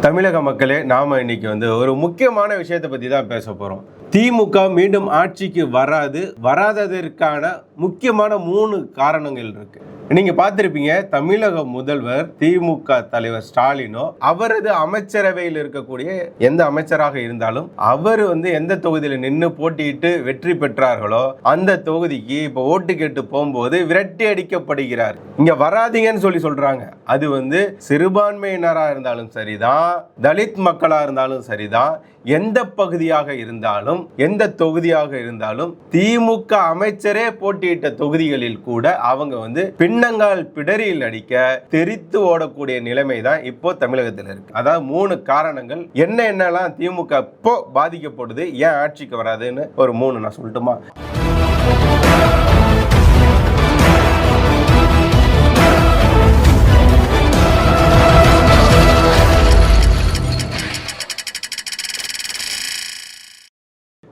தமிழக மக்களே, நாம இன்னைக்கு ஒரு முக்கியமான விஷயத்தை பத்தி தான் பேச போறோம். திமுக மீண்டும் ஆட்சிக்கு வராததற்கான முக்கியமான 3 காரணங்கள் இருக்கு. நீங்க பார்த்திருப்பீங்க, தமிழக முதல்வர் திமுக தலைவர் ஸ்டாலினோ அவரது அமைச்சரவையில் இருக்கக்கூடிய எந்த அமைச்சராக இருந்தாலும் அவர் எந்த தொகுதியில நின்று போட்டியிட்டு வெற்றி பெற்றார்களோ அந்த தொகுதிக்கு இப்ப ஓட்டு கேட்டு போகும்போது விரட்டி அடிக்கப்படுகிறார். இங்க வராதீங்கன்னு சொல்றாங்க. அது சிறுபான்மையினரா இருந்தாலும் சரிதான், தலித் மக்களா இருந்தாலும் சரிதான், எந்த பகுதியாக இருந்தாலும் எந்த தொகுதியாக இருந்தாலும் திமுக அமைச்சரே போட்டியிட்ட தொகுதிகளில் கூட அவங்க பின்னங்கால் பிடரியில் அடிக்க தெரித்து ஓடக்கூடிய நிலைமை தான் இப்போ தமிழகத்தில் இருக்கு. அதாவது 3 காரணங்கள் என்னெல்லாம் திமுக இப்போ பாதிக்கப்படுது, ஏன் ஆட்சிக்கு வராதுன்னு ஒரு 3 நான் சொல்லட்டுமா?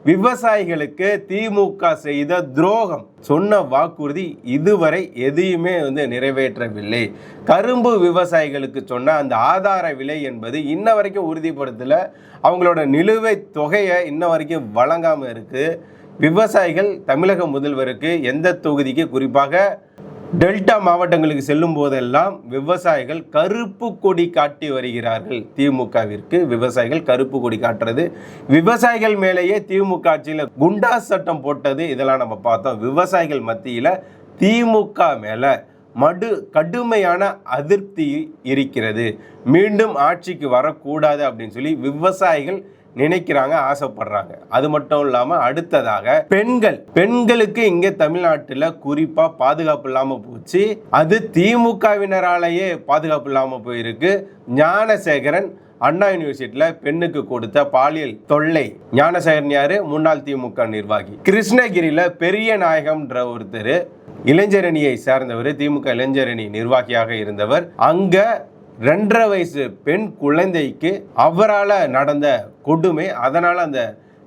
விவசாயிகளுக்கு திமுக செய்த துரோகம், சொன்ன வாக்குறுதி இதுவரை எதையுமே நிறைவேற்றவில்லை. கரும்பு விவசாயிகளுக்கு சொன்ன அந்த ஆதார விலை என்பது இன்ன வரைக்கும் உறுதிப்படுத்தல. அவங்களோட நிலுவைத் தொகையை இன்ன வரைக்கும் வழங்காம இருக்கு. விவசாயிகள் தமிழக முதல்வருக்கு எந்த தொகுதிக்கு, குறிப்பாக டெல்டா மாவட்டங்களுக்கு செல்லும் போதெல்லாம் விவசாயிகள் கருப்பு கொடி காட்டி வருகிறார்கள். திமுகவிற்கு விவசாயிகள் கருப்பு கொடி காட்டுறது, விவசாயிகள் மேலேயே திமுக ஆட்சியில் குண்டா சட்டம் போட்டது, இதெல்லாம் நம்ம பார்த்தோம். விவசாயிகள் மத்தியில் திமுக மேல கடுமையான அதிருப்தி இருக்கிறது. மீண்டும் ஆட்சிக்கு வரக்கூடாது அப்படின்னு சொல்லி விவசாயிகள் நினைக்கிறாங்க, ஆசைப்படுறாங்க. அது மட்டும் இல்லாம அடுத்ததாக பெண்களுக்கு இங்க தமிழ்நாட்டில் குறிப்பா பாதுகாப்பு இல்லாம போச்சு. அது திமுகவினராலேயே பாதுகாப்பு இல்லாம போயிருக்கு. ஞானசேகரன் அண்ணா யூனிவர்சிட்டியில பெண்ணுக்கு கொடுத்த பாலியல் தொல்லை. ஞானசேகரன் யாரு? முன்னாள் திமுக நிர்வாகி. கிருஷ்ணகிரியில பெரிய நாயகம்ன்ற ஒருத்தர் இளைஞரணியை சேர்ந்தவர், திமுக இளைஞரணி நிர்வாகியாக இருந்தவர். அங்க 2.5 வயசு பெண் குழந்தைக்கு அவரால் நடந்த கொடுமை, அதனால அந்த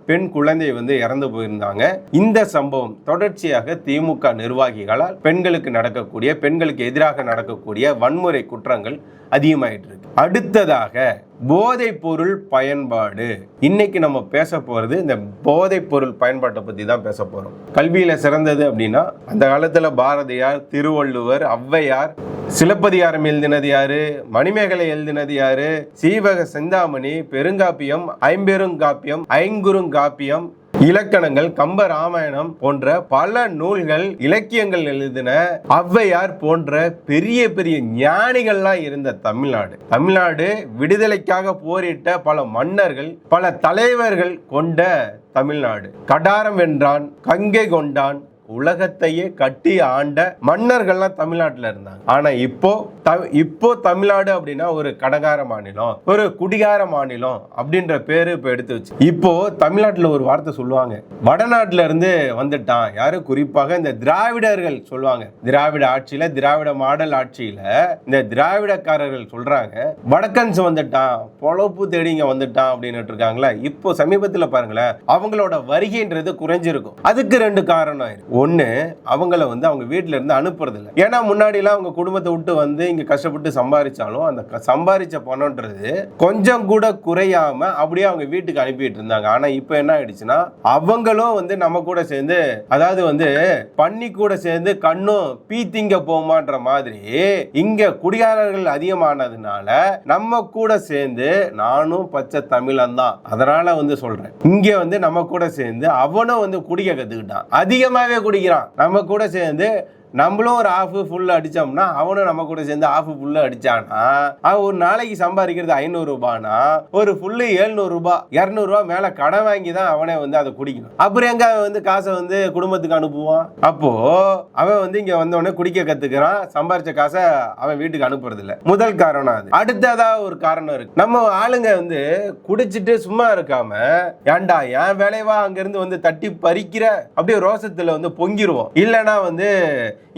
பெண் குழந்தை இறந்து போயிருந்தாங்க. இந்த சம்பவம் தொடர்ச்சியாக திமுக நிர்வாகிகளால் பெண்களுக்கு எதிராக நடக்கக்கூடிய வன்முறை குற்றங்கள் அதிகமாயிட்டு இருக்கு. அடுத்ததாக போதைப் பொருள் பயன்பாடு. இன்னைக்கு நம்ம பேச போறது இந்த போதைப் பொருள் பயன்பாட்டை பத்தி தான் பேச போறோம். கல்வியில சிறந்தது அப்படின்னா அந்த காலத்துல பாரதியார், திருவள்ளுவர், ஔவையார், சிலப்பதிகாரம் எழுதினது யாரு, மணிமேகலை எழுதினது யாரு, சீவக சிந்தாமணி, பெருங்காப்பியம், ஐம்பெருங்காப்பியம், ஐங்குறுங்காப்பியம், இலக்கணங்கள், கம்ப ராமாயணம் போன்ற பல நூல்கள், இலக்கியங்கள் எழுதின ஔவையார் போன்ற பெரிய பெரிய ஞானிகள்லாம் இருந்த தமிழ்நாடு விடுதலைக்காக போரிட்ட பல மன்னர்கள், பல தலைவர்கள் கொண்ட தமிழ்நாடு. கடாரம் வென்றான், கங்கை கொண்டான், உலகத்தையே கட்டி ஆண்ட மன்னர்கள்லாம் தமிழ்நாட்டில் இருந்தாங்க. ஆனா இப்போ தமிழ்நாடு அப்படின்னா ஒரு கடகார மாநிலம், ஒரு குடிகார மாநிலம் அப்படின்ற பேரு இப்ப எடுத்து வச்சு. இப்போ தமிழ்நாட்டில் ஒரு வார்த்தை சொல்லுவாங்க, வடநாட்டுல இருந்து வந்துட்டான். யாரு? குறிப்பாக இந்த திராவிடர்கள் சொல்லுவாங்க. திராவிட ஆட்சியில, திராவிட மாடல் ஆட்சியில இந்த திராவிடக்காரர்கள் சொல்றாங்க, வடக்கன்ஸ் வந்துட்டான், பொழப்பு தேடிங்க வந்துட்டான் அப்படின்னு இருக்காங்களா. இப்போ சமீபத்தில் பாருங்களேன், அவங்களோட வருகைன்றது குறைஞ்சிருக்கும். அதுக்கு 2 காரணம் இருக்கு. ஒண்ணு, அவங்கள அவங்க வீட்டுல இருந்து அனுப்புறது இல்லை. ஏன்னா முன்னாடி எல்லாம் அவங்க குடும்பத்தை விட்டு இங்க கஷ்டப்பட்டு சம்பாதிச்சாலும் அந்த சம்பாதிச்ச பணம்ன்றது கொஞ்சம் கூட குறையாம அப்படியே அவங்க வீட்டுக்கு அனுப்பிட்டு இருந்தாங்க. ஆனா இப்ப என்ன ஆயிடுச்சுன்னா, அவங்களும் நம்ம கூட சேர்ந்து, அதாவது பண்ணி கூட சேர்ந்து கண்ணும் பீத்திங்க போமான்ற மாதிரி இங்க குடிகாரர்கள் அதிகமானதுனால நம்ம கூட சேர்ந்து, நானும் பச்சை தமிழன் தான், அதனால சொல்றேன், இங்க நம்ம கூட சேர்ந்து அவனும் குடிக்க கத்துக்கிட்டான், அதிகமாவே குடிக்கிறான். நம்ம கூட சேர்ந்து நம்மளும் ஒரு ஆஃப் ஃபுல் அடிச்சோம்னா அவனும் நம்ம கூட சேர்ந்து ஆஃப் ஃபுல்லு அடிச்சானா, அவன் ஒரு நாளைக்கு சம்பாதிக்கிறது 500 ரூபானா ஒரு ஃபுல்லு 700 ரூபாய் 200 ரூபாய் மேல கடன் வாங்கி தான் அவனே அதை குடிக்கணும். அப்புறம் எங்க காசை குடும்பத்துக்கு அனுப்புவான். அப்போ அவன் இங்க வந்தவொடனே குடிக்க கத்துக்கிறான், சம்பாரிச்ச காசை அவன் வீட்டுக்கு அனுப்புறது இல்ல. முதல் காரணம் அது. அடுத்ததா ஒரு காரணம் இருக்கு. நம்ம ஆளுங்க குடிச்சிட்டு சும்மா இருக்காம, ஏண்டா என் வேலைவா அங்க இருந்து தட்டி பறிக்கிற அப்படியே ரோசத்துல பொங்கிருவோம். இல்லைன்னா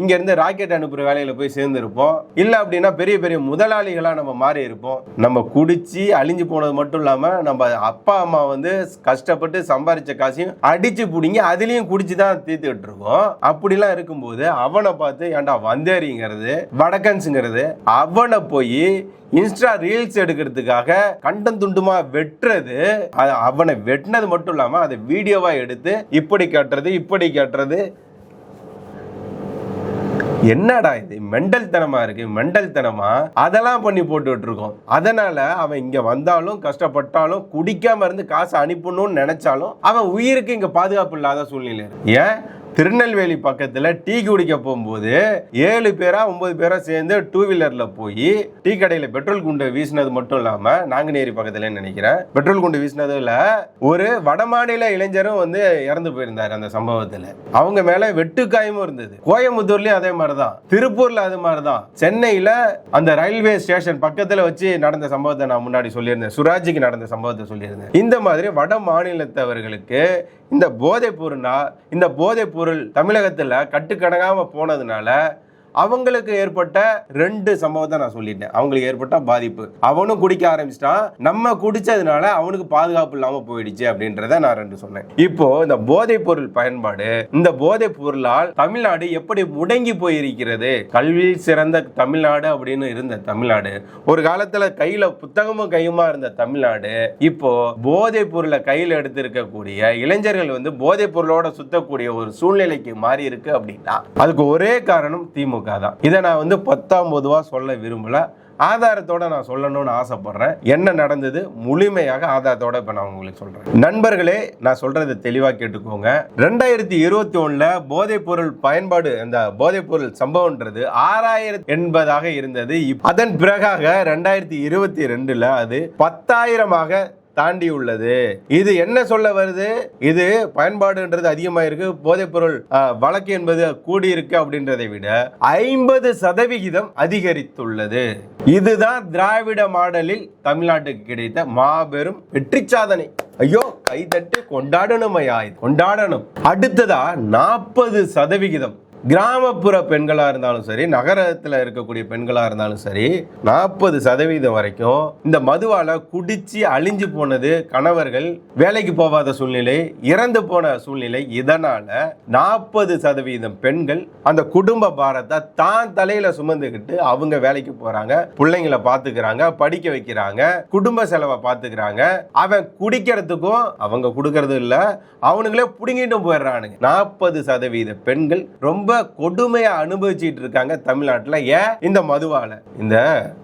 இங்க இருந்து ராக்கெட் அனுப்புற வேலையில போய் சேர்ந்து இருப்போம், இல்ல அப்படின்னா பெரிய பெரிய முதலாளிகளா நம்ம மாறி இருப்போம். நம்ம குடிச்சு அழிஞ்சு போனது மட்டும் இல்லாம நம்ம அப்பா அம்மா வந்து கஷ்டப்பட்டு சம்பாதிச்ச காசையும் அடிச்சு புடிங்கி அதுலயும் குடிச்சுதான் தீர்த்துக்கிட்டு இருக்கோம். அப்படிலாம் இருக்கும்போது அவனை பார்த்து ஏன்டா வந்தேரிங்கிறது வடக்கன்ஸுங்கிறது அவனை போய் இன்ஸ்டா ரீல்ஸ் எடுக்கிறதுக்காக கண்டம் துண்டுமா வெட்டுறது, அவனை வெட்டினது மட்டும் இல்லாம அதை வீடியோவா எடுத்து இப்படி கட்டுறது என்னடா இது மெண்டல் தனமா இருக்கு. மெண்டல் தனமா அதெல்லாம் பண்ணி போட்டுட்டு இருக்கோம். அதனால அவன் இங்க வந்தாலும் கஷ்டப்பட்டாலும் குடிக்காம இருந்து காசு அனுப்பணும்னு நினைச்சாலும் அவன் உயிருக்கு இங்க பாதுகாப்பு இல்லாத சூழ்நிலை. ஏன் திருநெல்வேலி பக்கத்துல டீ குடிக்க போகும்போது 7 பேரா 9 பேரா சேர்ந்து 2 வீலர்ல போய் டீ கடையில பெட்ரோல் குண்டு வீசினது மட்டும் இல்லாம, நாங்குநேரி பக்கத்துல நினைக்கிறேன், பெட்ரோல் குண்டு வீசினதுல ஒரு வடமாநில இளைஞரும் வந்து இறந்து போயிருந்தாரு அந்த சம்பவத்துல. அவங்க மேல வெட்டுக்காயமும் இருந்தது. கோயம்புத்தூர்லயும் அதே மாதிரிதான், திருப்பூர்ல அது மாதிரிதான், சென்னையில அந்த ரயில்வே ஸ்டேஷன் பக்கத்துல வச்சு நடந்த சம்பவத்தை நான் முன்னாடி சொல்லியிருந்தேன், சுராஜிக்கு நடந்த சம்பவத்தை சொல்லியிருந்தேன். இந்த மாதிரி வட மாநிலத்தவர்களுக்கு இந்த போதைப் பொருள் தமிழகத்துல கட்டுக்கடங்காம போனதுனால அவங்களுக்கு ஏற்பட்ட 2 சம்பவத்தை நான் சொல்லிட்டேன். அவங்களுக்கு ஏற்பட்ட பாதிப்பு, அவனும் குடிக்க ஆரம்பிச்சிட்டான், நம்ம குடிச்சதுனால அவனுக்கு பாதுகாப்பு இல்லாம போயிடுச்சு அப்படின்றத நான் 2 சொன்னேன். இப்போ இந்த போதைப் பொருள் பயன்பாடு, இந்த போதைப் பொருளால் தமிழ்நாடு எப்படி முடங்கி போயிருக்கிறது. கல்வியில் சிறந்த தமிழ்நாடு அப்படின்னு இருந்த தமிழ்நாடு, ஒரு காலத்துல கையில புத்தகமும் கையுமா இருந்த தமிழ்நாடு, இப்போ போதைப் பொருளை கையில் எடுத்து இருக்கக்கூடிய இளைஞர்கள் வந்து போதைப் பொருளோட சுத்தக்கூடிய ஒரு சூழ்நிலைக்கு மாறி இருக்கு. அப்படின்னா அதுக்கு ஒரே காரணம் திமுக. இதை நான் வந்து 19 சொல்ல விரும்பல, ஆதாரத்தோட நான் சொல்லணும்னு ஆசைப்படுறேன். என்ன நடந்தது முழுமையாக ஆதாரத்தோட இப்ப நான் உங்களுக்கு சொல்றேன். நண்பர்களே, நான் சொல்றதை தெளிவா கேட்டுக்கோங்க. 2021 போதைப் பொருள் பயன்பாடு, அந்த போதைப் பொருள் சம்பவம்ன்றது 6080 இருந்தது. அதன் பிறகாக 2022 அது 10,000 தாண்டி உள்ளது. இது என்ன சொல்ல வருது? இது பயன்பாடுன்றது அதிகமா இருக்கு, போதைப் பொருள் வழக்கு என்பது கூடி இருக்கு அப்படின்றதை விட 50% அதிகரித்துள்ளது. இதுதான் திராவிட மாடலில் தமிழ்நாட்டுக்கு கிடைத்த மாபெரும் வெற்றி சாதனை. ஐயோ, கைதட்டி கொண்டாடணுமையா, கொண்டாடணும். அடுத்ததா 40% கிராமப்புற பெண்களா இருந்தாலும் சரி, நகரத்தில் இருக்கக்கூடிய பெண்களா இருந்தாலும் சரி, 40% வரைக்கும் இந்த மதுவால குடிச்சு அழிஞ்சு போனது கணவர்கள், வேலைக்கு போகாத சூழ்நிலை, இறந்து போன சூழ்நிலை. இதனால 40% பெண்கள் அந்த குடும்ப பாரத்தை தான் தலையில சுமந்துக்கிட்டு அவங்க வேலைக்கு போறாங்க, பிள்ளைங்களை பாத்துக்கிறாங்க, படிக்க வைக்கிறாங்க, குடும்ப செலவை பாத்துக்கிறாங்க. அவன் குடிக்கிறதுக்கும் அவங்க கொடுக்கறது இல்ல, அவனுங்களே புடுங்கிட்டும் போயிடுறானுங்க. 40% பெண்கள் ரொம்ப கொடுமையா அனுபவிச்சுட்டு இருக்காங்க தமிழ்நாட்டுல. ஏன்? இந்த மதுவால. இந்த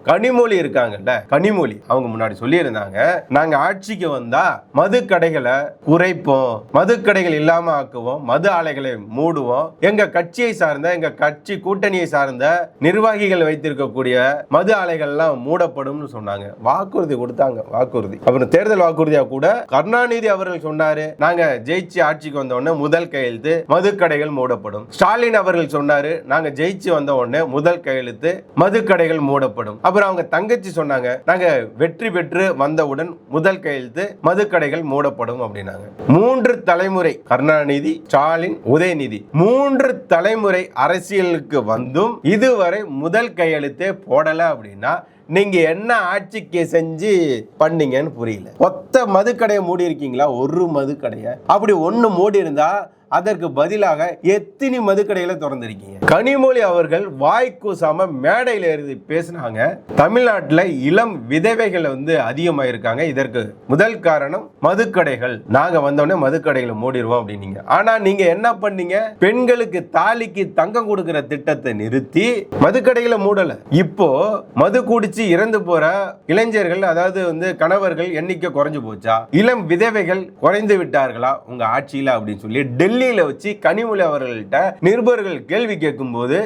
கனிமொழி இருக்காங்கல்ல, கனிமொழி அவங்க முன்னாடி சொல்லி இருந்தாங்க, நாங்க ஆட்சிக்கு வந்தா மது கடைகளை குறைப்போம், மது கடைகள் இல்லாம ஆக்குவோம், மது ஆலைகளை மூடுவோம், எங்க கட்சியை சார்ந்த, எங்க கட்சி கூட்டணியை சார்ந்த நிர்வாகிகள் வைத்திருக்கக்கூடிய மது ஆலைகள் எல்லாம் மூடப்படும் சொன்னாங்க. வாக்குறுதி கொடுத்தாங்க, வாக்குறுதி. அப்புறம் தேர்தல் வாக்குறுதியா கூட கருணாநிதி அவர்கள் சொன்னாரு, நாங்க ஜெயிச்சு ஆட்சிக்கு வந்த உடனே முதல் கையெழுத்து மது கடைகள் மூடப்படும். ஸ்டாலின் அவர்கள் சொன்னாரு, நாங்க ஜெயிச்சு வந்த உடனே முதல் கையெழுத்து மதுக்கடைகள் மூடப்படும். அப்புறம் அவங்க தங்கச்சி சொன்னாங்க, நாங்க வெற்றி பெற்று வந்தவுடன் முதல் கையெழுத்து மதுக்கடைகள் மூடப்படும் அப்படின்னாங்க. 3 தலைமுறை, கருணாநிதி, ஸ்டாலின், உதயநிதி, 3 தலைமுறை அரசியலுக்கு வந்தும் இதுவரை முதல் கையெழுத்தே போடல. அப்படின்னா நீங்க என்ன ஆட்சிக்கு செஞ்சு பண்ணீங்கன்னு புரியல. ஒத்த மதுக்கடையை மூடி இருக்கீங்களா? ஒரு மதுக்கடையை அப்படி ஒண்ணு மூடி இருந்தா அதற்கு பதிலாக எத்தனை மதுக்கடைகளை திறந்திருக்கீங்க? கனிமொழி அவர்கள் வாய் கூசாம மேடையில இருந்து பேசினாங்க, தமிழ்நாட்டில் இளம் விதவைகள் வந்து அதிகமா இருக்காங்க, இதற்கு முதல் காரணம் மதுக்கடைகள், நாங்க வந்தோடனே மதுக்கடைகளை மூடிடுவோம் அப்படின்னீங்க. ஆனா நீங்க என்ன பண்ணீங்க? பெண்களுக்கு தாலிக்கு தங்கம் கொடுக்கிற திட்டத்தை நிறுத்தி மதுக்கடைகளை மூடல. இப்போ மது குடிச்சு இறந்து போற இளைஞர்கள், அதாவது வந்து கணவர்கள் எண்ணிக்கை குறைஞ்சு போச்சா? இளம் விதவைகள் குறைந்து விட்டார்களா உங்க ஆட்சியில அப்படின்னு சொல்லி டெல்லியில வச்சு கனிமொழி அவர்கள்ட்ட நிருபர்கள் கேள்வி கேட்கும் போது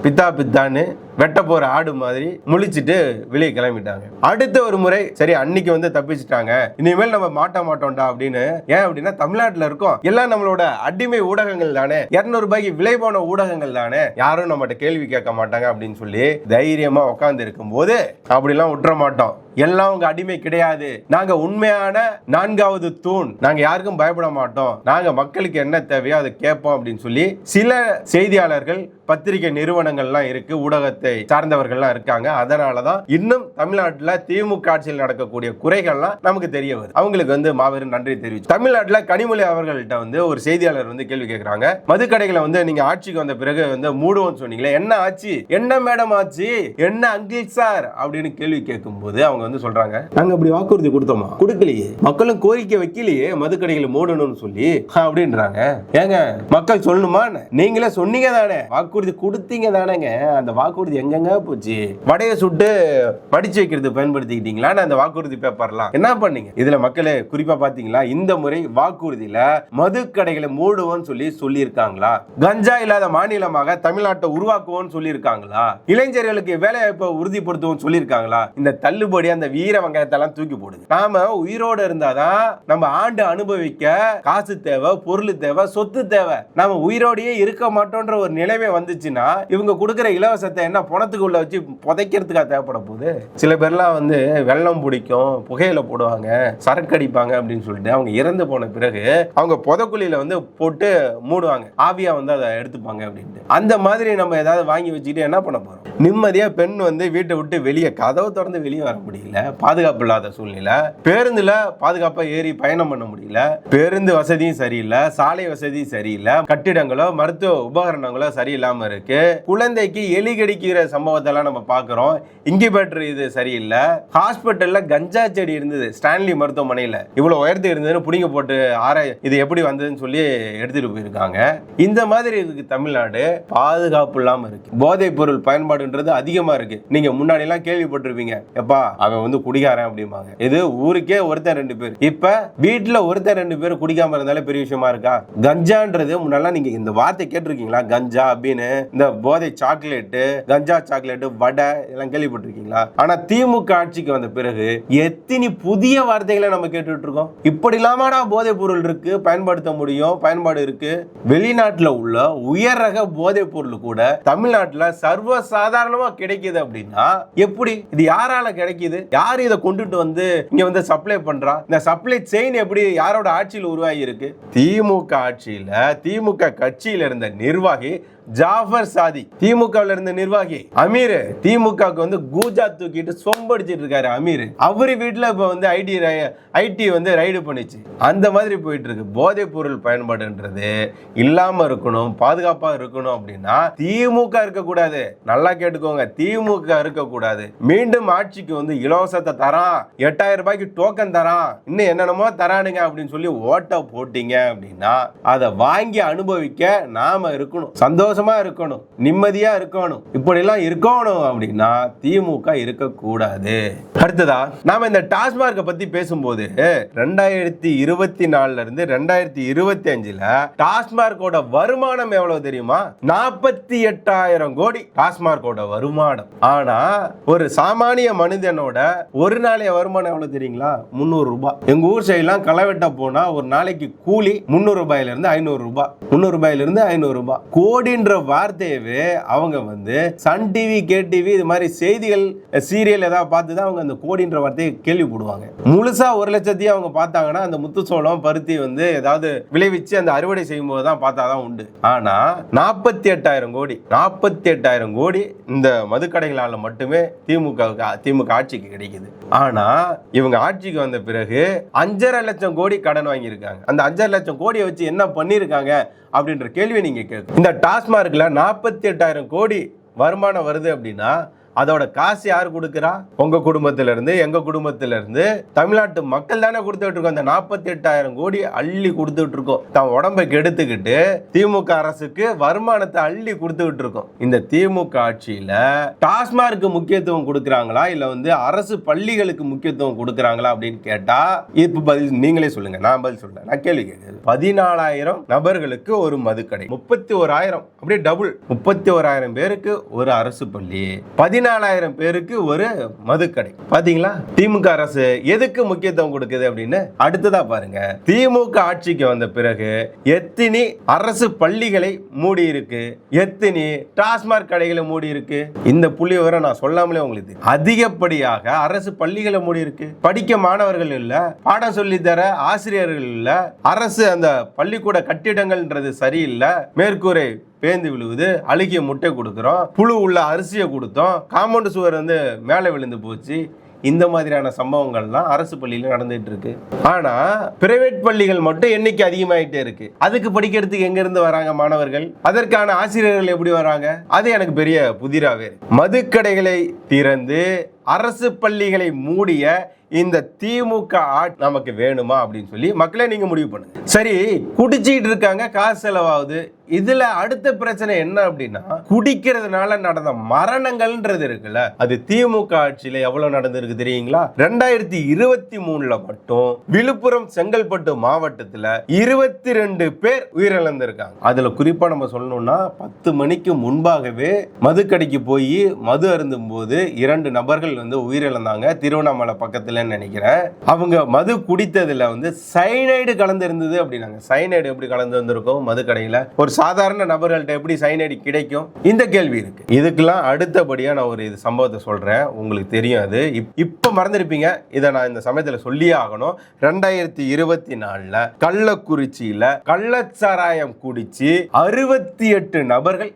பித்தான்னு வெட்ட போற ஆடு மாதிரி முழிச்சிட்டு வெளியே கிளம்பிட்டாங்க. அடுத்த ஒரு முறை சரி அன்னைக்கு வந்து தப்பிச்சிட்டாங்க, இனிமேல் நம்ம மாட்டோம்டா அப்படின்னு. ஏன் அப்படின்னா தமிழ்நாட்டில் இருக்கோம், எல்லாம் நம்மளோட அடிமை ஊடகங்கள் தானே, 200 ரூபாய்க்கு விலை போன ஊடகங்கள் தானே, யாரும் நம்மகிட்ட கேள்வி கேட்க மாட்டாங்க அப்படின்னு சொல்லி தைரியமா உட்கார்ந்து இருக்கும் போது அப்படிலாம் விட்டுற மாட்டோம். எல்லாம் உங்க அடிமை கிடையாது, நாங்க உண்மையான 4வது தூண், நாங்க யாருக்கும் பயப்பட மாட்டோம், நாங்க மக்களுக்கு என்ன தேவையோ அதை கேட்போம் அப்படின்னு சொல்லி சில செய்தியாளர்கள், பத்திரிகை நிறுவனங்கள்லாம் இருக்கு, ஊடகத்தை சார்ந்தவர்கள்லாம் இருக்காங்க. அதனாலதான் இன்னும் தமிழ்நாட்டில் திமுக ஆட்சியில் நடக்கக்கூடிய குறைகள்லாம் நமக்கு தெரிய வருது. அவங்களுக்கு வந்து மாபெரும் நன்றி தெரிவிச்சு. தமிழ்நாட்டில் கனிமொழி அவர்கள்ட்ட வந்து ஒரு செய்தியாளர் வந்து கேள்வி கேட்கிறாங்க. மதுக்கடைகளை வந்து நீங்க ஆட்சிக்கு வந்த பிறகு வந்து மூடுவோம் சொன்னீங்களே, என்ன ஆச்சு, என்ன மேடம் ஆச்சு, என்ன அங்கிள் சார் அப்படின்னு கேள்வி கேட்கும் போது அவங்க வந்து சொல்றாங்க, நாங்க அப்படி வாக்குறுதி கொடுத்தோமா, கொடுக்கலையே, மக்களும் கோரிக்கை வைக்கலையே மதுக்கடைகளை மூடணும்னு சொல்லி அப்படின்றாங்க. ஏங்க மக்கள் சொல்லணுமா, நீங்களே சொன்னீங்க தானே, வாக்குறுதி கொடுத்தீங்க தானேங்க, அந்த வாக்குறுதி எங்கெங்க போச்சு, வடையை சுட்டு படிச்சு வைக்கிறது பயன்படுத்திக்கிட்டீங்களா அந்த வாக்குறுதி பேப்பர்லாம் என்ன பண்ணீங்க? இதுல மக்களே குறிப்பா பாத்தீங்களா, இந்த முறை வாக்குறுதியில மதுக்கடைகளை மூடுவோம்னு சொல்லி இருக்காங்களா, கஞ்சா இல்லாத மாநிலமாக தமிழ்நாட்டை உருவாக்குவோம் சொல்லி இருக்காங்களா, இளைஞர்களுக்கு வேலை வாய்ப்பை உறுதிப்படுத்துவோம் சொல்லி இருக்காங்களா? இந்த தள்ளுபடி அந்த வீர வெங்காயத்தை எல்லாம் தூக்கி போடுங்க. நாம உயிரோடு இருந்தாதான் நம்ம ஆண்டு அனுபவிக்க காசு தேவை, பொருள் தேவை, சொத்து தேவை. நாம உயிரோடையே இருக்க மாட்டோன்ற ஒரு நிலைமை வந்துச்சுன்னா இவங்க கொடுக்கிற இலவசத்தை என்ன பணத்துக்குள்ள வச்சு புதைக்கிறதுக்காக தேவைப்பட போகுது. சில பேர்லாம் வந்து வெள்ளம் பிடிக்கும், புகையில போடுவாங்க, சரக்கு அடிப்பாங்க அப்படின்னு சொல்லிட்டு அவங்க இறந்து போன பிறகு அவங்க புதைக்குழியில வந்து போட்டு மூடுவாங்க, ஆவியா வந்து அதை எடுத்துப்பாங்க அப்படின்ட்டு. அந்த மாதிரி நம்ம ஏதாவது வாங்கி வச்சுக்கிட்டு என்ன பண்ண போறோம்? நிம்மதியா பெண் வந்து வீட்டை விட்டு வெளியே கதவு திறந்து வெளியே வர முடியல, பாதுகாப்பு இல்லாத சூழ்நிலை, பேருந்துல பாதுகாப்பா ஏறி பயணம் பண்ண முடியல, பேருந்து வசதியும் சரியில்லை, சாலை வசதியும் சரியில்லை, கட்டிடங்களோ மருத்துவ உபகரணங்களோ சரியில்லாம இருக்கு, குழந்தைக்கு எலி கடிக்கிற சம்பவத்தை எல்லாம் நம்ம பாக்குறோம், இன்குபேட்டர் இது சரியில்லை, ஹாஸ்பிட்டல்ல கஞ்சா செடி இருந்தது ஸ்டான்லி மருத்துவமனையில, இவ்வளவு உயர்த்து இருந்ததுன்னு புடிங்க போட்டு இது எப்படி வந்ததுன்னு சொல்லி எடுத்துட்டு போயிருக்காங்க. இந்த மாதிரி இருக்கு தமிழ்நாடு, பாதுகாப்பு இல்லாம இருக்கு, போதைப் பொருள் பயன்பாடுன்றது அதிகமா இருக்கு. நீங்க முன்னாடி எல்லாம் கேள்விப்பட்டிருப்பீங்க, எப்பா அவன் வந்து குடிகாரன் அப்படிம்பாங்க, இது ஊருக்கே ஒருத்தர் 2 பேர், இப்ப வீட்டுல ஒருத்தர் 2 பேர் குடிக்காம இருந்தாலே பெரிய விஷயமா இருக்கா? கஞ்சான்றது முன்னெல்லாம் நீங்க இந்த வார்த்தை கேட்டிருக்கீங்களா, கஞ்சா அப்படின்னு, இந்த போதை சாக்லேட், கஞ்சா சாக்லேட், வடை இதெல்லாம் கேள்விப்பட்டிருக்கீங்களா? ஆனா திமுக ஆட்சிக்கு வந்த பிறகு எத்தனை புதிய வார்த்தைகளை நம்ம கேட்டுட்டு இருக்கோம். இப்படி இல்லாமடா போதைப் பொருள் இருக்கு, பயன்படுத்த முடியும், பயன்பாடு இருக்கு. வெளிநாட்டுல உள்ள உயர் ரக போதைப் பொருள் கூட தமிழ்நாட்டுல சர்வ சாதாரணமா கிடைக்குது அப்படின்னா எப்படி? இது யாரால கிடைக்குது? யார் இதை கொண்டுட்டு வந்து இங்க வந்து சப்ளை பண்றா? இந்த சப்ளை செயின் எப்படி யாரோட ஆட்சியில் உருவாகி இருக்கு? திமுக ஆட்சியில திமுக கட்சியில இருந்த நிர்வாகி ஜாஃபர் சாதி, திமுகவில் இருந்த நிர்வாகி அமீர், திமுக வந்து கூஜா தூக்கிட்டு சொம்படிச்சிட்டு இருக்காரு அமீர், அவரு வீட்டுல இப்ப வந்து ஐடி வந்து ரைடு பண்ணிச்சு. அந்த மாதிரி போயிட்டு இருக்கு. போதைப் பொருள் பயன்பாடுன்றது இல்லாம இருக்கணும், பாதுகாப்பா இருக்கணும் அப்படின்னா திமுக இருக்கக்கூடாது. நல்லா கேட்டுக்கோங்க, திமுக இருக்கக்கூடாது. மீண்டும் ஆட்சிக்கு வந்து இலவசத்தை தரான், 8000 ரூபாய்க்கு டோக்கன் தரான், இன்னும் என்னென்னமோ தரானுங்க அப்படின்னு சொல்லி ஓட்ட போட்டீங்க அப்படின்னா அதை வாங்கி அனுபவிக்க நாம இருக்கணும், சந்தோஷமா இருக்கணும், நிம்மதியா இருக்கணும். இப்படி எல்லாம் இருக்கணும் அப்படின்னா திமுக இருக்கக்கூடாது. அடுத்ததா நாம இந்த டாஸ்மார்க் பத்தி பேசும்போது 2024 இருந்து 2025 டாஸ்மார்க்கோட வருமானம் எவ்வளவு தெரியுமா? 48,000 கோடி டாஸ்மார்க்கோட வருமானம். ஆனா ஒரு சாமானிய மனிதனோட ஒரு நாளைய வருமானம் எவ்வளவு தெரியுங்களா? 300 ரூபாய். எங்க ஊர் சைடுலாம் களவெட்ட போனா ஒரு நாளைக்கு கூலி 300 ரூபாயில இருந்து 500 ரூபாய், 300 ரூபாயில இருந்து 500 ரூபாய். கோடின்ற வார்த்தையவே அவங்க வந்து சன் டிவி, கே டிவி இது மாதிரி செய்திகள், சீரியல் ஏதாவது பார்த்து தான் அவங்க அந்த கோடின்ற வார்த்தையை கேள்விப்படுவாங்க. முழுசா 1,00,000 அவங்க பார்த்தாங்கன்னா அந்த முத்துச்சோளம், பருத்தி வந்து ஏதாவது விளைவிச்சு அந்த அறுவடை செய்யும் போது தான் பார்த்தாதான் உண்டு. ஆனா 48,000 கோடி, 48,000 கோடி இந்த மதுக்கடைகளால மட்டுமே திமுக ஆட்சிக்கு கிடைக்குது. ஆனா இவங்க ஆட்சிக்கு வந்த பிறகு 5,50,000 கோடி கடன் வாங்கியிருக்காங்க. அந்த 5,50,000 கோடியை வச்சு என்ன பண்ணிருக்காங்க அப்படின்ற கேள்வி நீங்க கேட்கும். இந்த டாஸ்மார்க்ல 48,000 கோடி வருமானம் வருது அப்படின்னா அதோட காசு யார் கொடுக்கிறா? உங்க குடும்பத்தில இருந்து, எங்க குடும்பத்தில இருந்து, தமிழ்நாட்டு மக்கள் தானே கொடுத்துட்டு இருக்கோம். அந்த 48,000 கோடி அள்ளி கொடுத்துட்டு இருக்கோம். தான் உடம்பை கெடுத்துக்கிட்டு திமுக அரசுக்கு வருமானத்தை அள்ளி கொடுத்துட்டு இருக்கோம். இந்த திமுக ஆட்சியில டாஸ்மார்க்கு முக்கியத்துவம் கொடுக்கறாங்களா இல்ல வந்து அரசு பள்ளிகளுக்கு முக்கியத்துவம் கொடுக்கறாங்களா அப்படின்னு கேட்டா இப்ப பதில் நீங்களே சொல்லுங்க, நான் பதில் சொல்றேன். நான் கேள்வி கேட்கிறேன். 14,000 நபர்களுக்கு ஒரு மதுக்கடை, 31,000 அப்படியே டபுள், 31,000 பேருக்கு ஒரு அரசு பள்ளி, 14 14,000 பேருக்கு ஒரு மதுக்கடை. பாத்தீங்களா திமுக அரசு எதுக்கு முக்கியத்துவம் கொடுக்குது அப்படின்னு. அடுத்ததா பாருங்க, திமுக ஆட்சிக்கு வந்த பிறகு எத்தனை அரசு பள்ளிகளை மூடி இருக்கு, எத்தனை டாஸ்மாக் கடைகளை மூடி இருக்கு. இந்த புள்ளி விவரம் நான் சொல்லாமலே உங்களுக்கு அதிகப்படியாக அரசு பள்ளிகளை மூடி இருக்கு. படிக்க மாணவர்கள் இல்ல, பாடம் சொல்லி தர ஆசிரியர்கள் இல்ல, அரசு அந்த பள்ளிக்கூட கட்டிடங்கள்ன்றது சரியில்லை, மேற்கூரை பேந்து விழுவுது, அழுகிய முட்டை கொடுக்குறோம், புழு உள்ள அரிசியை கொடுத்தோம், காம்பவுண்ட் சுவர் வந்து மேலே விழுந்து போச்சு. இந்த மாதிரியான சம்பவங்கள்லாம் அரசு பள்ளியில நடந்துட்டு இருக்கு. ஆனா பிரைவேட் பள்ளிகள் மட்டும் எண்ணிக்கை அதிகமாயிட்டே இருக்கு. அதுக்கு படிக்கிறதுக்கு எங்க இருந்து வராங்க மாணவர்கள்? அதற்கான ஆசிரியர்கள் எப்படி வராங்க? அது எனக்கு பெரிய புதிராவே இருக்கு. மதுக்கடைகளை திறந்து அரசு பள்ளிகளை மூடிய இந்த திமுக நமக்கு வேணுமா அப்படின்னு சொல்லி மக்களே நீங்க முடிவு பண்ணுங்க. சரி, குடிச்சிட்டு இருக்காங்க, காசு செலவாகுது. இதுல அடுத்த பிரச்சனை என்ன அப்படின்னா, குடிக்கிறதுனால நடந்த மரணங்கள்ன்றது இருக்குல்ல, அது திமுக ஆட்சியில எவ்வளவு நடந்திருக்கு தெரியுங்களா? 2023 மட்டும் விழுப்புரம் செங்கல்பட்டு மாவட்டத்துல 22 பேர் உயிரிழந்திருக்காங்க. அதுல குறிப்பா நம்ம சொல்லணும்னா 10 மணிக்கு முன்பாகவே மதுக்கடைக்கு போய் மது அருந்தும் போது 2 நபர்கள் வந்து உயிரிழந்தாங்க. திருவண்ணாமலை பக்கத்துல நினைக்கிறேன். அவங்க மது குடித்ததுல வந்து சைனைடு கலந்து இருந்தது அப்படின்னாங்க. சைனைடு எப்படி கலந்து வந்திருக்கும் மதுக்கடையில? ஒரு சாதாரண நபர்கள்ட்ட எப்படி சைனைடு கிடைக்கும்? இந்த கேள்வி இருக்கு. இதுக்கெல்லாம் அடுத்தபடியா நான் ஒரு சம்பவத்தை சொல்றேன், உங்களுக்கு தெரியும். அது இப்ப மறந்துருப்பீங்க, இதை நான் இந்த சமயத்துல சொல்லியே ஆகணும். 2024 கள்ளக்குறிச்சியில கள்ளச்சாராயம் குடிச்சு 68 நபர்கள்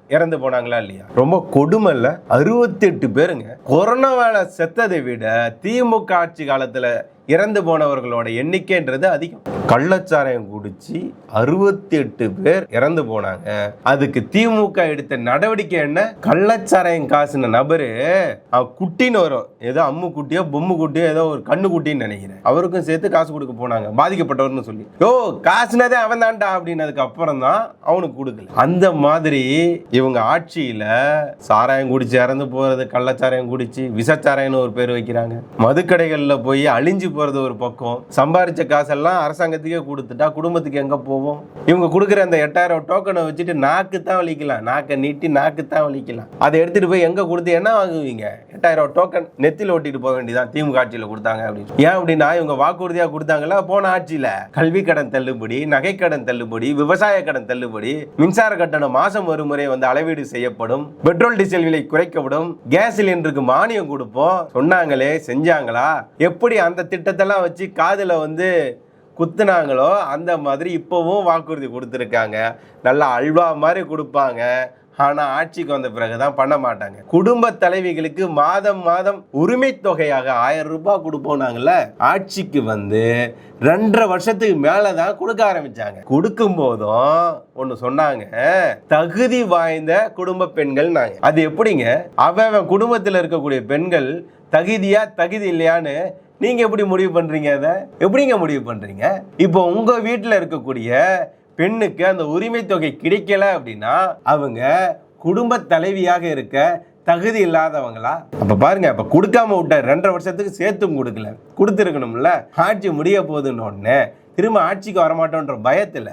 இறந்து போனாங்களா இல்லையா? ரொம்ப கொடுமை இல்ல? 68 பேருங்க. கொரோனாவால செத்ததை விட திமுக ஆட்சி காலத்துல இறந்து போனவர்களோட எண்ணிக்கைன்றது அதிகம். கள்ளச்சாராயம் குடிச்சு 68 பேர் இறந்து போனாங்க. அதுக்கு திமுக எடுத்த நடவடிக்கை என்ன? கள்ளச்சாராயம் காசுன நபரு குட்டின்னு வரும், ஏதோ அம்மு குட்டியோ பொம்மு குட்டியோ ஏதோ ஒரு கண்ணு குட்டின்னு நினைக்கிறேன், அவருக்கும் சேர்த்து காசு கொடுக்க போனாங்க, பாதிக்கப்பட்டவர்னு சொல்லி. காசுனதே அவன் தான்டா அப்படின்னதுக்கு அப்புறம் தான் அவனுக்கு கொடுக்கல. அந்த மாதிரி இவங்க ஆட்சியில சாராயம் குடிச்சு இறந்து போறது, கள்ளச்சாராயம் குடிச்சு விசச்சாராயம்னு ஒரு பேர் வைக்கிறாங்க. மதுக்கடைகள்ல போய் அழிஞ்சு போறது ஒரு பக்கம், சம்பாரிச்ச காசெல்லாம் அரசாங்கத்துக்கே கொடுத்துட்டா குடும்பத்துக்கு எங்க போவோம்? இவங்க கொடுக்குற அந்த 8,000 டோக்கனை வச்சுட்டு நாக்கு தான் வலிக்கலாம், நாக்க நீட்டி நாக்கு தான் வலிக்கலாம். அதை எடுத்துட்டு போய் எங்க கொடுத்து என்ன வாங்குவீங்க? 8,000 டோக்கன் நெத்தில ஓட்டிட்டு போக வேண்டியதான். திமுக ஆட்சியில கொடுத்தாங்க அப்படின்னு. ஏன் அப்படின்னா இவங்க வாக்குறுதியா கொடுத்தாங்களா போன ஆட்சியில? கல்வி கடன் தள்ளுபடி, நகை கடன் தள்ளுபடி, விவசாய கடன் தள்ளுபடி, மின்சார கட்டணம் மாசம் ஒரு முறை வந்து அளவீடு செய்யப்படும், பெட்ரோல் டீசல் விலை குறைக்கப்படும், கேஸ் சிலிண்டருக்கு மானியம் கொடுப்போம் சொன்னாங்களே, செஞ்சாங்களா? எப்படி அந்த திட்டத்தெல்லாம் வச்சு காதுல வந்து குத்துனாங்களோ அந்த மாதிரி இப்பவும் வாக்குறுதி கொடுத்துருக்காங்க. நல்லா அல்வா மாதிரி கொடுப்பாங்க. ஆனா ஆட்சிக்கு வந்த பிறகுதான் பண்ண மாட்டாங்க. குடும்ப தலைவிகளுக்கு மாதம் மாதம் உரிமை தொகையாக 1000 ரூபாய் கொடுப்போம்னாங்கல்ல, ஆட்சிக்கு வந்து 2.5 வருஷத்துக்கு மேலதான் கொடுக்க ஆரம்பிச்சாங்க. கொடுக்கும் போதும் ஒண்ணு சொன்னாங்க, தகுதி வாய்ந்த குடும்ப பெண்கள். அது எப்படிங்க? அவன் குடும்பத்தில் இருக்கக்கூடிய பெண்கள் தகுதியா தகுதி இல்லையான்னு நீங்க எப்படி முடிவு பண்றீங்க? அதை எப்படிங்க முடிவு பண்றீங்க? இப்போ உங்க வீட்டுல இருக்கக்கூடிய பெண்ணுக்கு அந்த உரிமை தொகை கிடைக்கல அப்படின்னா அவங்க குடும்ப தலைவியாக இருக்க தகுதி இல்லாதவங்களா? அப்ப பாருங்க, அப்ப கொடுக்காம விட்ட 2.5 வருஷத்துக்கு சேர்த்தும் கொடுக்கல, கொடுத்துருக்கணும்ல. ஆட்சி முடிய போகுதுன்னு உடனே திரும்ப ஆட்சிக்கு வரமாட்டோன்ற பயத்துல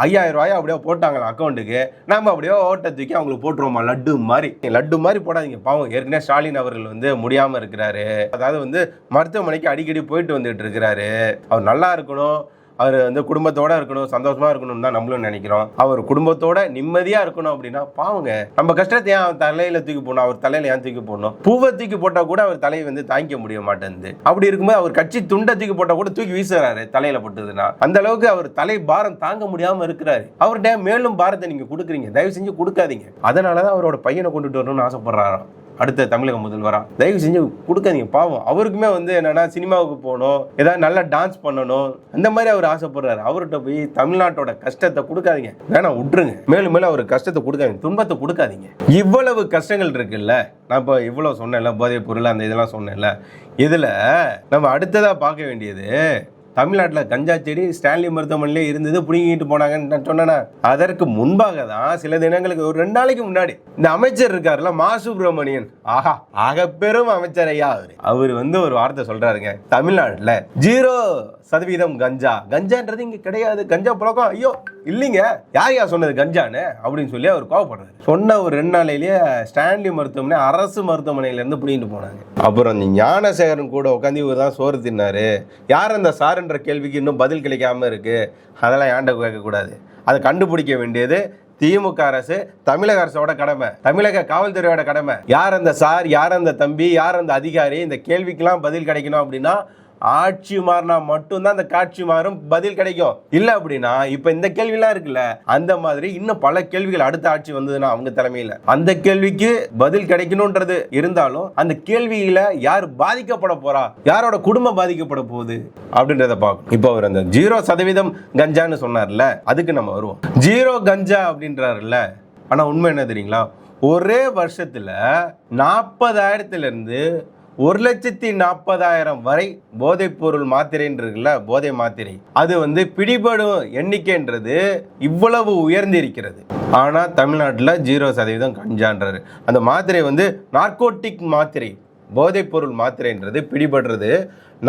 5,000 ரூபாய் அப்படியே போட்டாங்களா அக்கௌண்ட்டுக்கு, நம்ம அப்படியே ஓட்ட தூக்கி அவங்களுக்கு போட்டுருவோமா லட்டு மாதிரி போடாதீங்க. பாவம், ஏற்கனவே ஸ்டாலின் அவர்கள் வந்து முடியாம இருக்கிறாரு. அதாவது வந்து மருத்துவமனைக்கு அடிக்கடி போயிட்டு வந்துட்டு இருக்கிறாரு. அவர் நல்லா இருக்கணும், அவர் வந்து குடும்பத்தோட இருக்கணும், சந்தோஷமா இருக்கணும் தான் நம்மளும் நினைக்கிறோம். அவர் குடும்பத்தோட நிம்மதியா இருக்கணும் அப்படின்னா பாவங்க, நம்ம கஷ்டத்தை ஏன் அவர் தலையில தூக்கி போடணும்? அவர் தலையில ஏன் தூக்கி போடணும்? பூவை தூக்கி போட்டா கூட அவர் தலையை வந்து தாங்கிக்க முடிய மாட்டேங்குது. அப்படி இருக்கும்போது அவர் கட்சி துண்டை தூக்கி போட்டா கூட தூக்கி வீசுறாரு தலையில போட்டதுன்னா. அந்த அளவுக்கு அவர் தலை பாரம் தாங்க முடியாம இருக்கிறாரு. அவர்கிட்ட மேலும் பாரத்தை நீங்க கொடுக்குறீங்க, தயவு செஞ்சு கொடுக்காதீங்க. அதனாலதான் அவரோட பையனை கொண்டுட்டு வரணும்னு ஆசைப்படுறாராம் அடுத்த தமிழக முதல்வரா. தயவு செஞ்சு கொடுக்காதீங்க. பாவம், அவருக்குமே வந்து என்னன்னா சினிமாவுக்கு போகணும், ஏதாவது நல்லா டான்ஸ் பண்ணணும், அந்த மாதிரி அவர் ஆசைப்படுறாரு. அவர்கிட்ட போய் தமிழ்நாட்டோட கஷ்டத்தை கொடுக்காதீங்க, வேணாம் விட்டுருங்க. மேலும் மேலும் அவர் கஷ்டத்தை கொடுக்காதீங்க, துன்பத்தை கொடுக்காதீங்க. இவ்வளவு கஷ்டங்கள் இருக்குல்ல, நான் இப்போ இவ்வளவு சொன்னேன்ல, போதைப் பொருள் அந்த இதெல்லாம் சொன்னேன்ல, இதுல நம்ம அடுத்ததா பார்க்க வேண்டியது, தமிழ்நாட்டில் கஞ்சா செடி ஸ்டான்லி மருத்துவமனையிலே இருந்தது, பிடிங்கிட்டு போனாங்கன்னு நான் சொன்னேன்னா, அதற்கு முன்பாக தான் சில தினங்களுக்கு ஒரு 2 நாளைக்கு முன்னாடி இந்த அமைச்சர் இருக்காருல்ல மா சுப்பிரமணியன், ஆக பெரும் அமைச்சர் ஐயா, அவர் வந்து ஒரு வார்த்தை சொல்றாருங்க, தமிழ்நாட்டில் 0% கஞ்சான்றது இங்க கிடையாது, கஞ்சா புழக்கம் ஐயோ இல்லைங்க, யார் சொன்னது கஞ்சான்னு அப்படின்னு சொல்லி அவர் கோவப்படுறாரு. சொன்ன ஒரு 2 நாளையிலேயே ஸ்டான்லி மருத்துவமனை அரசு மருத்துவமனையில இருந்து பிடிங்கிட்டு போனாங்க. அப்புறம் அந்த ஞானசேகரன் கூட உட்காந்து இவர் தான் சோறு தின்னாரு. யார் அந்த சாருன்ற கேள்விக்கு இன்னும் பதில் கிடைக்காம இருக்கு. அதெல்லாம் ஏன்ட கேட்கக்கூடாது. அதை கண்டுபிடிக்க வேண்டியது திமுக அரசு, தமிழக அரசோட கடமை, தமிழக காவல்துறையோட கடமை. யார் அந்த சார், யார் அந்த தம்பி, யார் அந்த அதிகாரி, இந்த கேள்விக்கெல்லாம் பதில் கிடைக்கணும் அப்படின்னா ஆட்சி மாறினா மட்டும்தான் அந்த காட்சி மாறும், பதில் கிடைக்கும். இல்ல அப்படின்னா இப்ப இந்த கேள்விலாம் இருக்குல்ல, அந்த மாதிரி இன்னும் பல கேள்விகள் அடுத்த ஆட்சி வந்ததுன்னா அவங்க தலைமையில அந்த கேள்விக்கு பதில் கிடைக்கணும்ன்றது இருந்தாலும் அந்த கேள்வியில யார் பாதிக்கப்பட போறா, யாரோட குடும்பம் பாதிக்கப்பட போகுது அப்படின்றத பார்க்கும். இப்போ அவர் அந்த 0% கஞ்சான்னு சொன்னார்ல, அதுக்கு நம்ம வருவோம். 0 கஞ்சா அப்படின்றாருல்ல, ஆனா உண்மை என்ன தெரியுங்களா? ஒரே வருஷத்துல 40,000 இருந்து 1,40,000 வரை போதைப் பொருள் மாத்திரைன்றதுல போதை மாத்திரை அது பிடிபடும் எண்ணிக்கைன்றது இவ்வளவு உயர்ந்திருக்கிறது. ஆனா தமிழ்நாட்டில் 0% கஞ்சான்றாரு. அந்த மாத்திரை நார்கோட்டிக் மாத்திரை, போதைப் பொருள் மாத்திரைன்றது பிடிபடுறது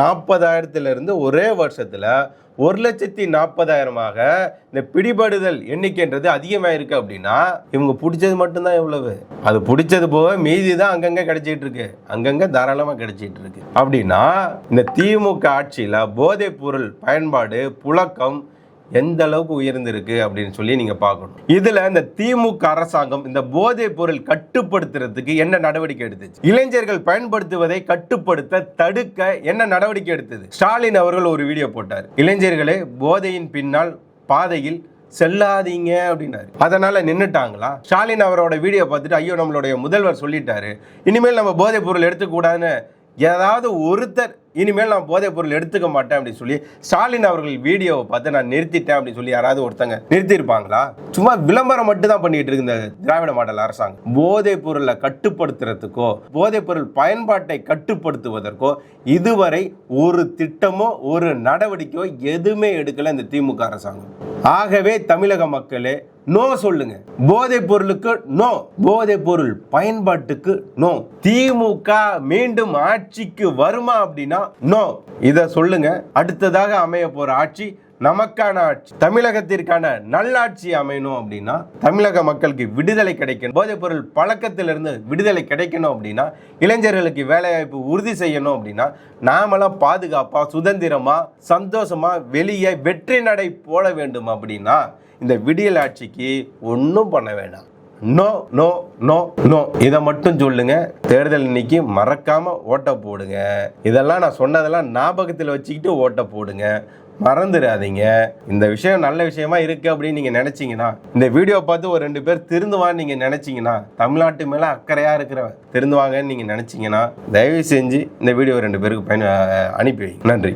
40,000 இருந்து ஒரே வருஷத்துல 1,40,000 இந்த பிடிபடுதல் எண்ணிக்கைன்றது அதிகமாக இருக்கு. அப்படின்னா இவங்க பிடிச்சது மட்டும்தான் எவ்வளவு, அது பிடிச்சது போக மீதி தான் அங்கங்க கிடைச்சிட்டு இருக்கு, அங்கங்க தாராளமா கிடைச்சிட்டு இருக்கு. அப்படின்னா இந்த திமுக ஆட்சியில போதைப் பொருள் பயன்பாடு புழக்கம் எந்த அளவுக்கு உயர்ந்திருக்கு அப்படின்னு சொல்லி நீங்க பார்க்கணும். இதுல இந்த திமுக அரசாங்கம் இந்த போதைப் பொருள் கட்டுப்படுத்துறதுக்கு என்ன நடவடிக்கை எடுத்துச்சு? இளைஞர்கள் பயன்படுத்துவதை கட்டுப்படுத்த தடுக்க என்ன நடவடிக்கை எடுத்தது? ஸ்டாலின் அவர்கள் ஒரு வீடியோ போட்டார். இளைஞர்களே போதையின் பின்னால் பாதையில் செல்லாதீங்க அப்படின்னாரு. அதனால நின்னுட்டாங்களா? ஸ்டாலின் அவரோட வீடியோ பார்த்துட்டு ஐயோ நம்மளுடைய முதல்வர் சொல்லிட்டாரு, இனிமேல் நம்ம போதைப் பொருள் எடுத்துக்கூடாதுன்னு ஏதாவது ஒருத்தர் இனிமேல் நான் போதைப் பொருள் எடுத்துக்க மாட்டேன் அப்படின்னு சொல்லி ஸ்டாலின் அவர்கள் வீடியோவை பார்த்து நான் நிறுத்திட்டேன் அப்படின்னு சொல்லி யாராவது ஒருத்தங்க நிறுத்தியிருப்பாங்களா? சும்மா விளம்பரம் மட்டும் தான் பண்ணிட்டு இருக்கு இந்த திராவிட மாடல் அரசாங்கம். போதைப் பொருளை கட்டுப்படுத்துறதுக்கோ போதைப் பொருள் பயன்பாட்டை கட்டுப்படுத்துவதற்கோ இதுவரை ஒரு திட்டமோ ஒரு நடவடிக்கையோ எதுவுமே எடுக்கல இந்த திமுக அரசாங்கம். ஆகவே தமிழக மக்களே நோ சொல்லுங்க. போதைப் பொருளுக்கு நோ, போதைப் பொருள் பயன்பாட்டுக்கு நோ. திமுக மீண்டும் ஆட்சிக்கு வருமா அப்படின்னா நோ. இத சொல்லுங்க. அடுத்ததாக அமைய போற ஆட்சி நமக்கான ஆட்சி, தமிழகத்திற்கான நல்லாட்சி அமையணும் அப்படின்னா, தமிழக மக்களுக்கு விடுதலை கிடைக்கணும், போதைப் பொருள் பழக்கத்திலிருந்து விடுதலை கிடைக்கணும் அப்படின்னா, இளைஞர்களுக்கு வேலைவாய்ப்பு உறுதி செய்யணும் அப்படின்னா, நாமெல்லாம் பாதுகாப்பா சுதந்திரமா சந்தோஷமா வெளியே வெற்றி நடை போட வேண்டும் அப்படின்னா இந்த விடியல் ஆட்சிக்கு ஒன்றும் பண்ண வேண்டாம். நோ நோ நோ நோ, இதை மட்டும் சொல்லுங்க. தேர்தல் இன்னைக்கு மறக்காம ஓட்ட போடுங்க. இதெல்லாம் நான் சொன்னதெல்லாம் ஞாபகத்தில் வச்சுக்கிட்டு ஓட்ட போடுங்க, மறந்துடாதீங்க. இந்த விஷயம் நல்ல விஷயமா இருக்கு அப்படின்னு நீங்க நினைச்சீங்கன்னா, இந்த வீடியோ பார்த்து ஒரு 2 பேர் திருந்துவான்னு நீங்க நினைச்சீங்கன்னா, தமிழ்நாட்டு மேல அக்கறையா இருக்கிற திருந்துவாங்கன்னு நீங்க நினைச்சீங்கன்னா, தயவு செஞ்சு இந்த வீடியோ 2 பேருக்கு அனுப்பி வைங்க. நன்றி.